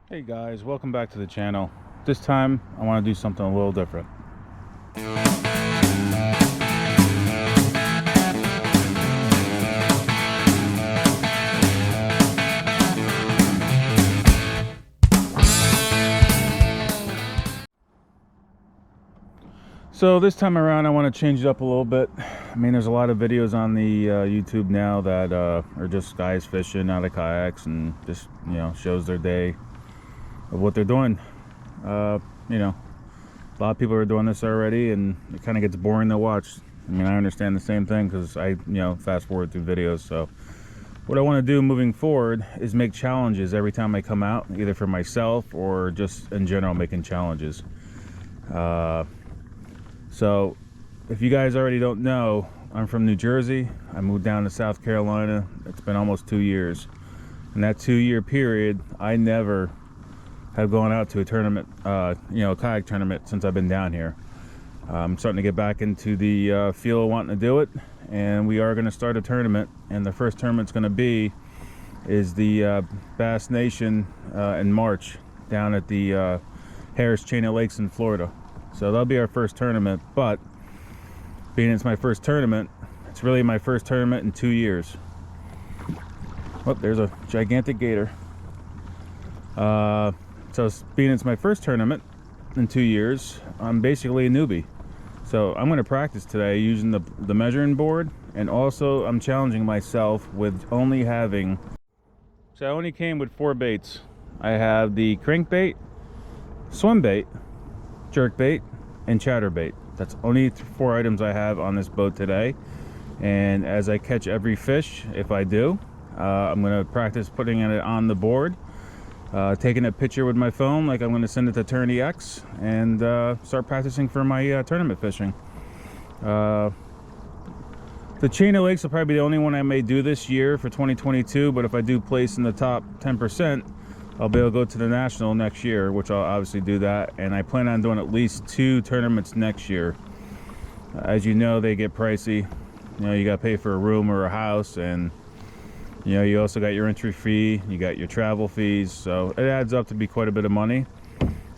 Hey guys, welcome back to the channel. This time I want to do something a little different. So this time around I want to change it up a little bit. I mean, there's a lot of videos on the YouTube now that are just guys fishing out of kayaks and just, shows their day of what they're doing. A lot of people are doing this already and it kind of gets boring to watch. I mean, I understand the same thing because I fast forward through videos. So what I want to do moving forward is make challenges every time I come out, either for myself or just in general making challenges. So if you guys already don't know, I'm from New Jersey. I moved down to South Carolina. It's been almost 2 years. In that 2-year period, I never have gone out to a tournament, a kayak tournament since I've been down here. I'm starting to get back into the feel of wanting to do it, and we are going to start a tournament. And the first tournament's going to be is the B.A.S.S Nation in March down at the Harris Chain of Lakes in Florida. So that'll be our first tournament, but being it's my first tournament, it's really my first tournament in 2 years. Oh, there's a gigantic gator. So being it's my first tournament in 2 years, I'm basically a newbie. So I'm going to practice today using the measuring board, and also I'm challenging myself with only having, so I only came with 4 baits. I have the crankbait, swim bait, jerk bait, and chatterbait. That's only 4 items I have on this boat today. And as I catch every fish, if I do, I'm going to practice putting it on the board, taking a picture with my phone like I'm going to send it to Tourney X, and start practicing for my tournament fishing. The Chain of Lakes will probably be the only one I may do this year for 2022, but if I do place in the top 10%, I'll be able to go to the national next year, which I'll obviously do that. And I plan on doing at least 2 tournaments next year. As you know, they get pricey. You got to pay for a room or a house, and you also got your entry fee, you got your travel fees, so it adds up to be quite a bit of money,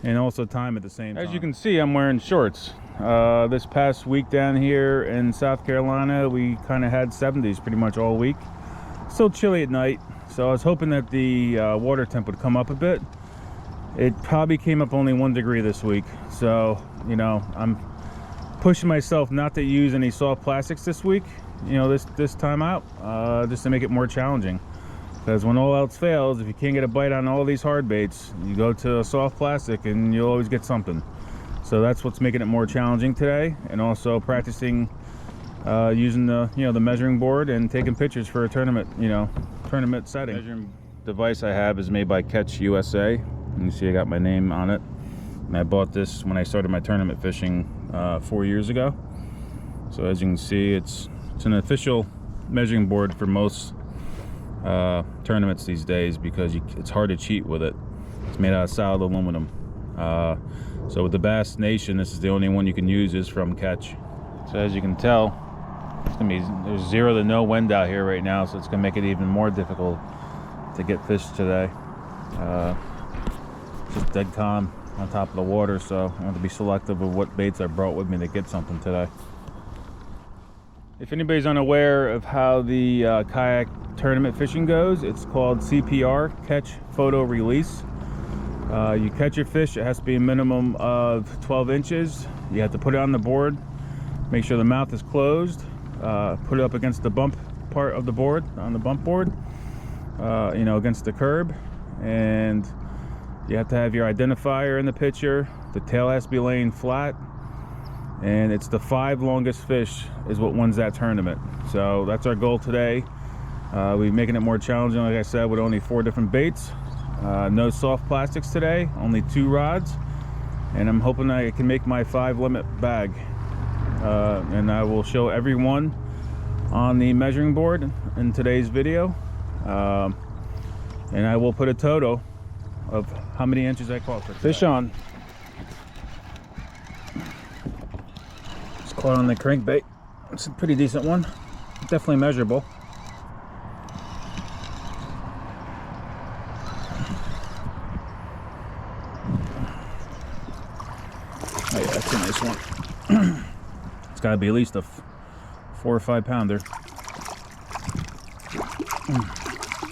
and also time at the same time. As you can see, I'm wearing shorts. This past week down here in South Carolina, we kind of had 70s pretty much all week. Still chilly at night, so I was hoping that the water temp would come up a bit. It probably came up only 1 degree this week, so I'm pushing myself not to use any soft plastics this week, this time out, just to make it more challenging. Because when all else fails, if you can't get a bite on all these hard baits, you go to a soft plastic and you'll always get something. So that's what's making it more challenging today, and also practicing using the the measuring board and taking pictures for a tournament tournament setting. The measuring device I have is made by Kayak USA. You can see I got my name on it, and I bought this when I started my tournament fishing 4 years ago. So as you can see, it's an official measuring board for most tournaments these days, because it's hard to cheat with it. It's made out of solid aluminum. So with the B.A.S.S Nation, this is the only one you can use, is from Catch. So as you can tell, there's 0 to no wind out here right now, so it's gonna make it even more difficult to get fish today. Just dead calm on top of the water, so I want to be selective of what baits I brought with me to get something today. If anybody's unaware of how the kayak tournament fishing goes, it's called CPR, catch, photo, release. You catch your fish, it has to be a minimum of 12 inches. You have to put it on the board, make sure the mouth is closed, put it up against the bump part of the board, on the bump board, against the curb, and you have to have your identifier in the picture. The tail has to be laying flat, and it's the 5 longest fish is what wins that tournament. So that's our goal today. We're making it more challenging, like I said, with only 4 different baits. No soft plastics today, only 2 rods, and I'm hoping I can make my 5 limit bag. And I will show everyone on the measuring board in today's video, and I will put a total of how many inches I caught for today. Fish on. Just caught on the crankbait. It's a pretty decent one, definitely measurable. this one. It's got to be at least a 4 or 5 pounder.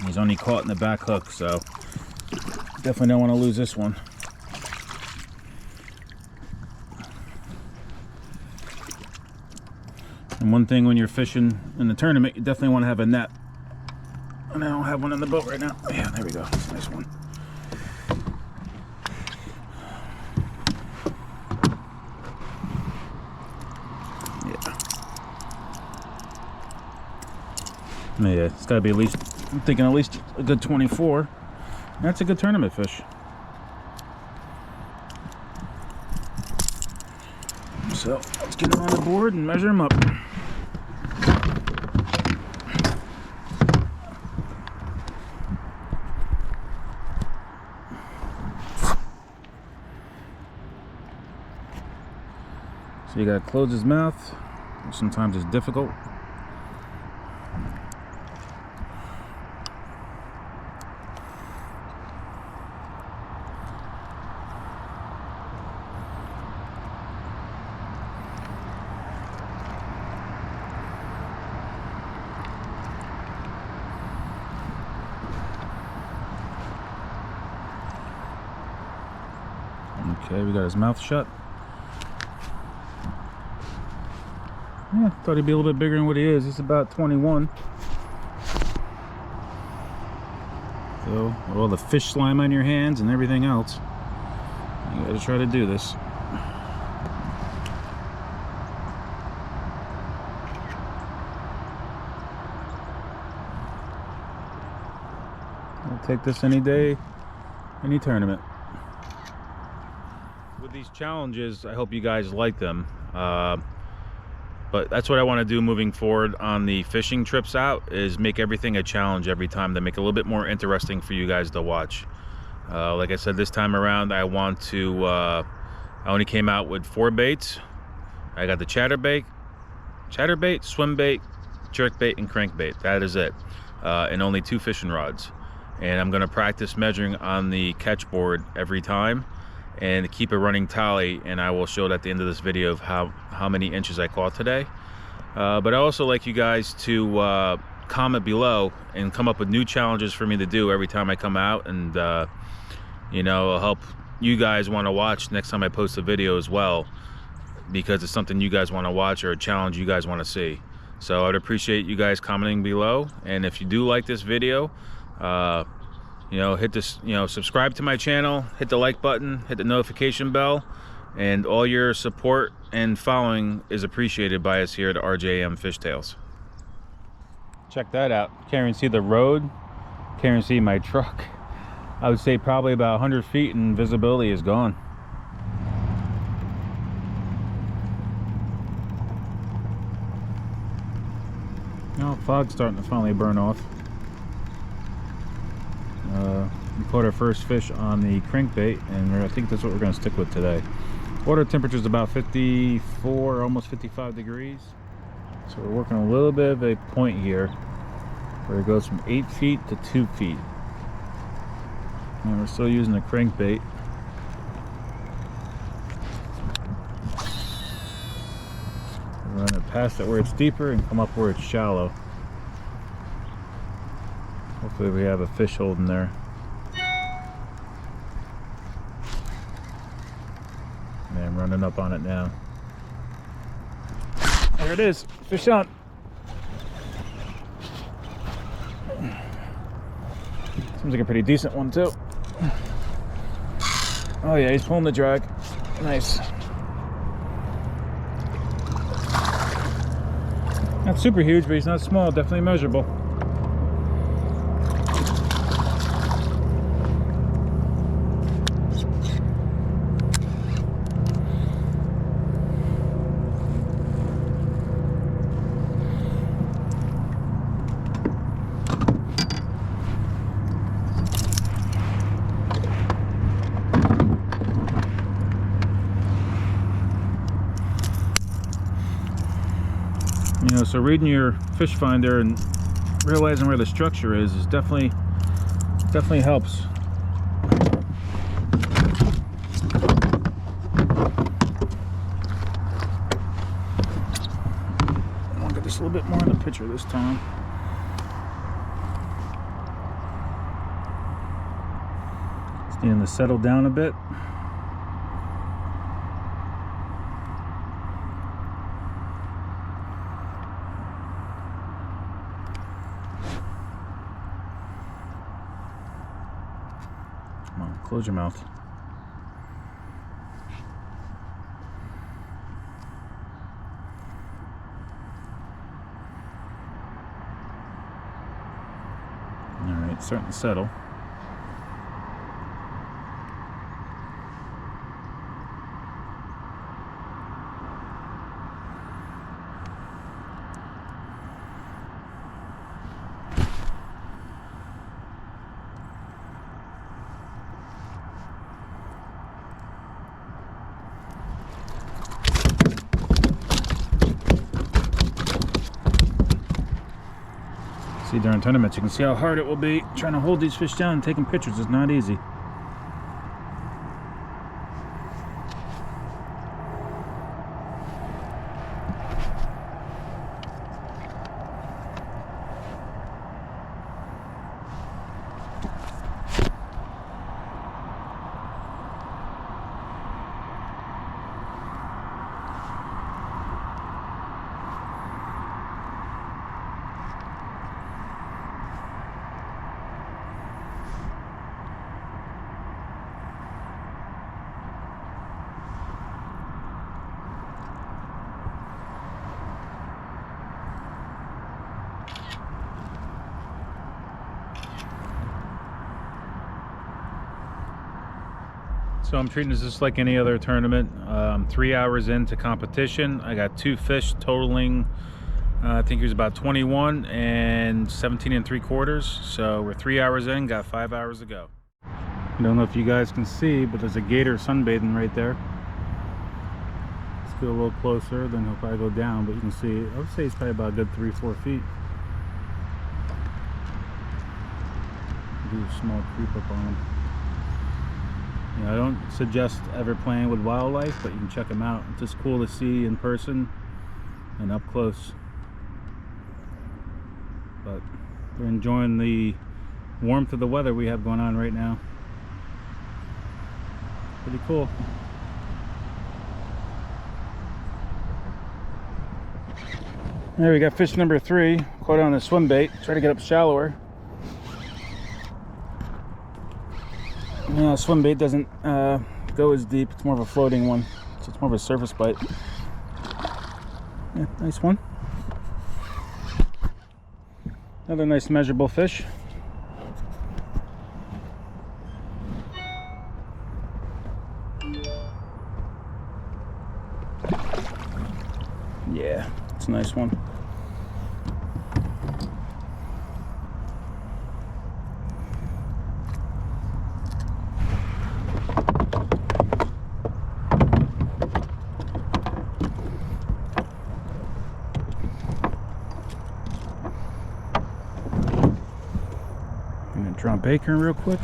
He's only caught in the back hook, so definitely don't want to lose this one. And one thing when you're fishing in the tournament, you definitely want to have a net. And I don't have one in the boat right now. Yeah, there we go. That's a nice one. Yeah, it's got to be at least, I'm thinking at least a good 24. That's a good tournament fish. So let's get him on the board and measure him up. So you gotta close his mouth, which sometimes is difficult. Okay, we got his mouth shut. Yeah, thought he'd be a little bit bigger than what he is. He's about 21. So, with all the fish slime on your hands and everything else, you gotta try to do this. I'll take this any day, any tournament. With these challenges, I hope you guys like them. But that's what I want to do moving forward on the fishing trips out, is make everything a challenge every time to make it a little bit more interesting for you guys to watch. Like I said, this time around I want to I only came out with 4 baits. I got the chatterbait, swim bait, jerk bait, and crankbait. That is it. And only 2 fishing rods. And I'm going to practice measuring on the catch board every time and keep a running tally, and I will show it at the end of this video of how many inches I caught today. But I also like you guys to comment below and come up with new challenges for me to do every time I come out, and you know, it'll help you guys want to watch next time I post a video as well, because it's something you guys want to watch or a challenge you guys want to see. So I'd appreciate you guys commenting below, and if you do like this video, you know, hit this, you know, subscribe to my channel, hit the like button, hit the notification bell, and all your support and following is appreciated by us here at RJM Fishtales. Check that out. Can't even see the road, can't even see my truck. I would say probably about 100 feet and visibility is gone. Now fog's starting to finally burn off. We caught our first fish on the crankbait, and I think that's what we're going to stick with today. Water temperature is about 54, almost 55 degrees. So we're working a little bit of a point here where it goes from 8 feet to 2 feet. And we're still using the crankbait. We're going to pass it where it's deeper and come up where it's shallow. Hopefully we have a fish holding there. Man, I'm running up on it now. There it is, fish on. Seems like a pretty decent one too. Oh yeah, he's pulling the drag. Nice. Not super huge, but he's not small, definitely measurable. You know, so reading your fish finder and realizing where the structure is definitely helps. little bit more in the picture this time. Just needing to settle down a bit. Come on, close your mouth. Alright, starting to settle. See, during tournaments you can see how hard it will be. Trying to hold these fish down and taking pictures is not easy. So I'm treating this just like any other tournament. I'm 3 hours into competition. I got 2 fish totaling, I think it was about 21 and 17 3/4. So we're 3 hours in, got 5 hours to go. I don't know if you guys can see, but there's a gator sunbathing right there. Let's go a little closer, then he'll probably go down, but you can see, I would say he's probably about a good 3-4 feet. Do a small creep up on him. You know, I don't suggest ever playing with wildlife, but you can check them out. It's just cool to see in person and up close. But they're enjoying the warmth of the weather we have going on right now. Pretty cool. There we got fish number 3. Caught on a swim bait. Try to get up shallower. Swim bait doesn't go as deep. It's more of a floating one, so it's more of a surface bite. Yeah, nice one. Another nice measurable fish. Yeah, it's a nice one. Drop bacon real quick.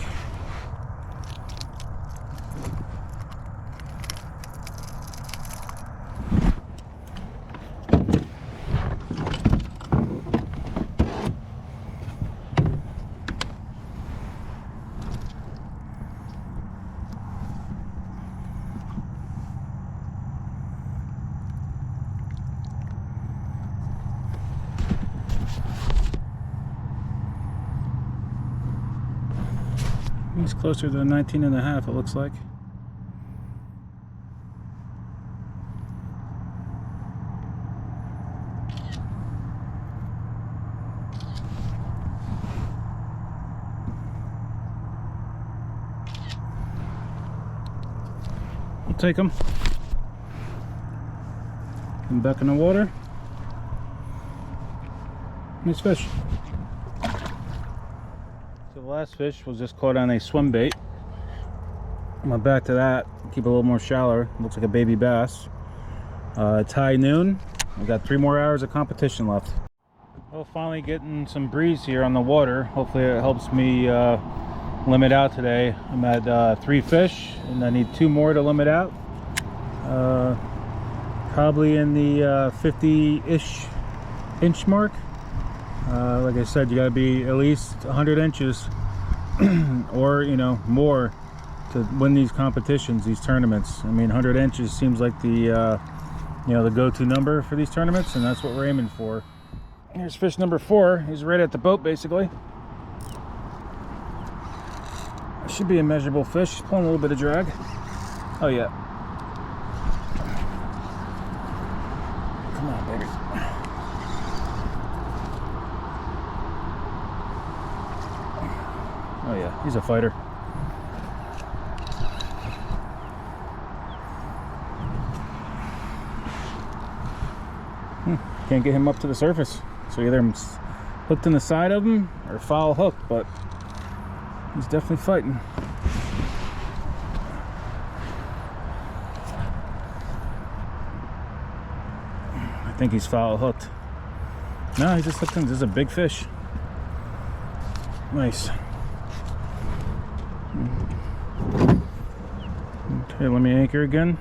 He's closer to 19.5, it looks like. We'll take him. And back in the water. Nice fish. So the last fish was just caught on a swim bait. I'm going back to that, keep it a little more shallower. Looks like a baby bass. It's high noon. We've got 3 more hours of competition left. Well, finally getting some breeze here on the water. Hopefully it helps me limit out today. I'm at 3 fish and I need 2 more to limit out. Probably in the 50-ish inch mark. Like I said, you got to be at least 100 inches or, you know, more to win these competitions, these tournaments. I mean, 100 inches seems like the you know, the go-to number for these tournaments, and that's what we're aiming for. Here's fish number 4. He's right at the boat, basically. Should be a measurable fish. He's pulling a little bit of drag. Oh yeah. Come on, baby. Oh yeah, he's a fighter. Can't get him up to the surface, so either I'm hooked in the side of him or foul hooked, but he's definitely fighting. I think he's foul hooked. No, he just hooked in. This is a big fish. Nice. Okay, let me anchor again.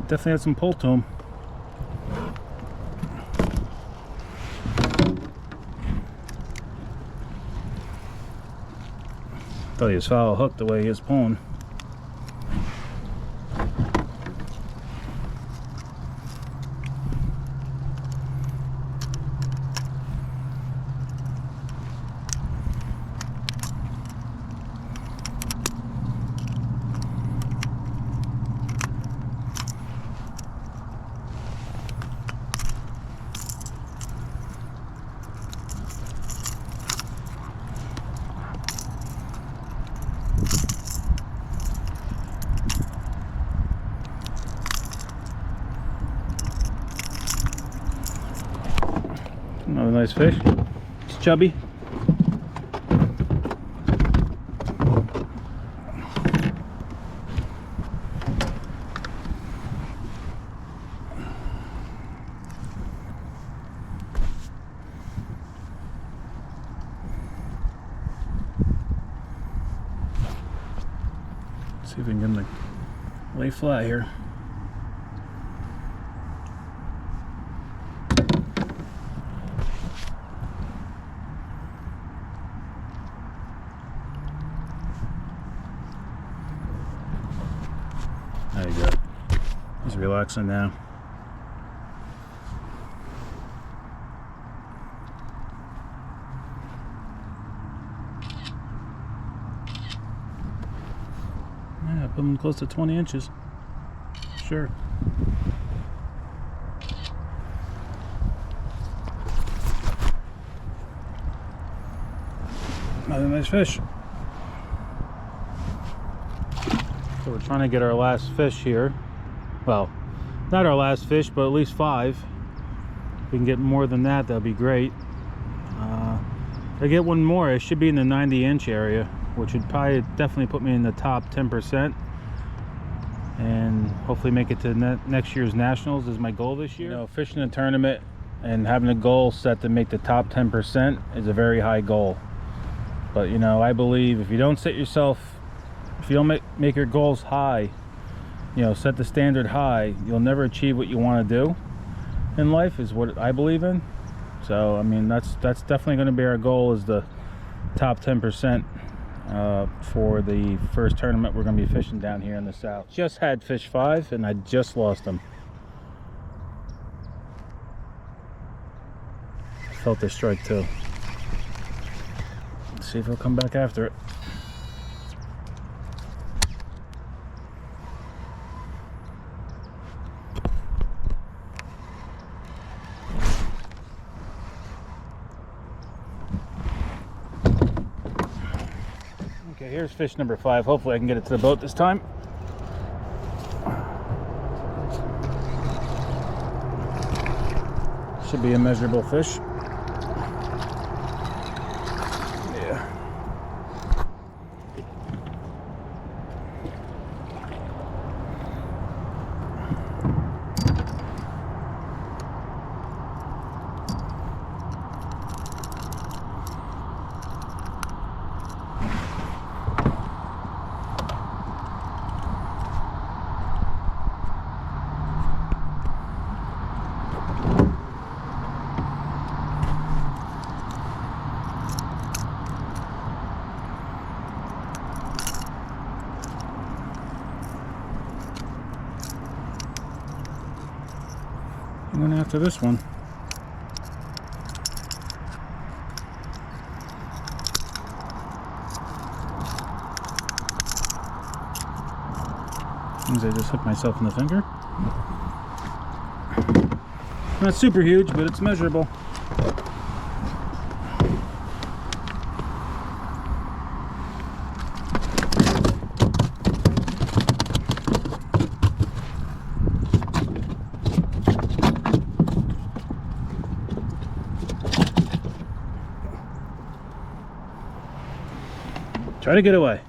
Definitely had some pull to him. Thought he was foul hooked the way he is pulling. Another nice fish. It's chubby. Let's see if we can get him to lay flat here. There you go. He's relaxing now. Yeah, put him close to 20 inches. Sure. Another nice fish. So we're trying to get our last fish here. Well, not our last fish, but at least 5. If we can get more than that, that'd be great. If I get one more, it should be in the 90-inch area, which would probably definitely put me in the top 10%. And hopefully make it to next year's Nationals is my goal this year. You know, fishing a tournament and having a goal set to make the top 10% is a very high goal. But, you know, I believe if you don't set yourself, if you don't make your goals high, you know, set the standard high, you'll never achieve what you want to do in life, is what I believe in. So, I mean, that's definitely going to be our goal, is the top 10% for the first tournament we're going to be fishing down here in the south. Just had fish 5 and I just lost him. Felt the strike too. Let's see if he'll come back after it. Okay, here's fish number 5. Hopefully I can get it to the boat this time. Should be a measurable fish. Yeah. to this one. Means I just hooked myself in the finger. Not super huge, but it's measurable. Try to get away.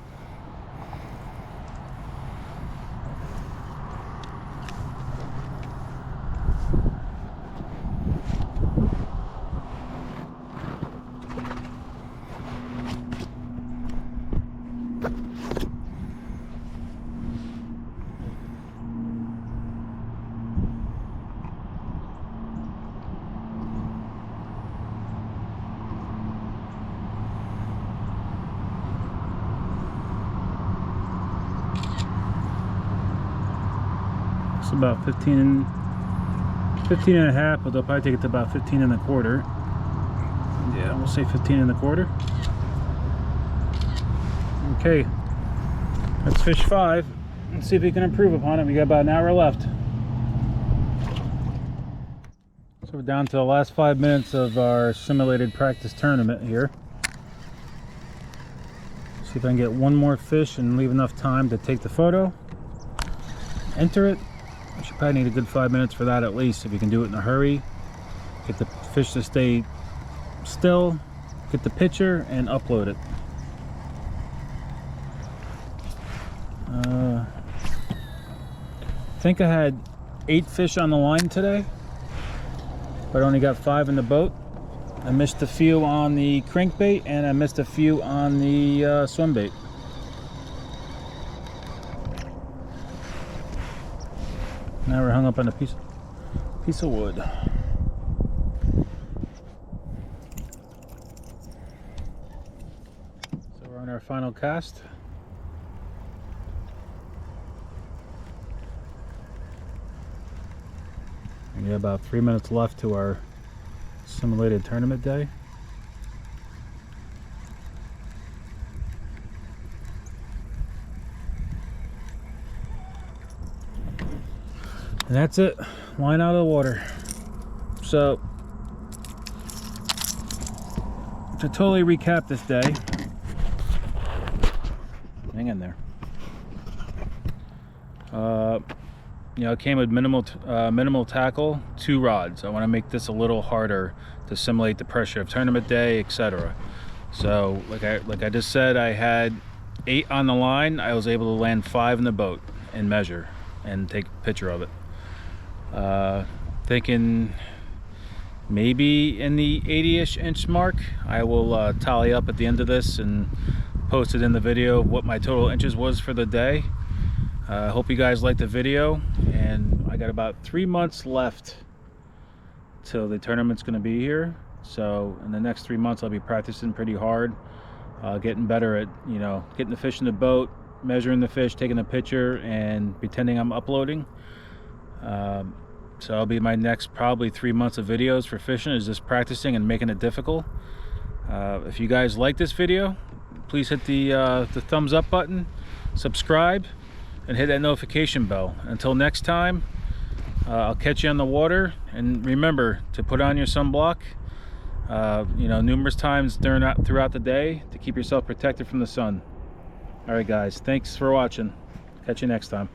It's about 15 and a half, but they'll probably take it to about 15 and a quarter. Yeah, we'll say 15 and a quarter. Okay, let's fish 5 and see if we can improve upon it. We got about an hour left. So we're down to the last 5 minutes of our simulated practice tournament here. See if I can get one more fish and leave enough time to take the photo, enter it. I should probably need a good 5 minutes for that at least. If you can do it in a hurry, get the fish to stay still, get the picture, and upload it. I think I had 8 fish on the line today, but I only got 5 in the boat. I missed a few on the crankbait, and I missed a few on the swim bait. Now we're hung up on a piece of wood. So we're on our final cast. We got about 3 minutes left to our simulated tournament day. And that's it, line out of the water. So, to totally recap this day, hang in there. You know, it came with minimal tackle, 2 rods. I want to make this a little harder to simulate the pressure of tournament day, etc. So, like I just said, I had 8 on the line. I was able to land 5 in the boat and measure and take a picture of it. Thinking maybe in the 80-ish inch mark. I will tally up at the end of this and post it in the video what my total inches was for the day. I hope you guys liked the video, and I got about 3 months left till the tournament's going to be here. So in the next 3 months I'll be practicing pretty hard, getting better at, you know, getting the fish in the boat, measuring the fish, taking a picture, and pretending I'm uploading. So that'll be my next probably 3 months of videos for fishing, is just practicing and making it difficult. If you guys like this video, please hit the thumbs up button, subscribe, and hit that notification bell. Until next time, I'll catch you on the water, and remember to put on your sunblock, you know, numerous times throughout the day to keep yourself protected from the sun. All right guys, thanks for watching. Catch you next time.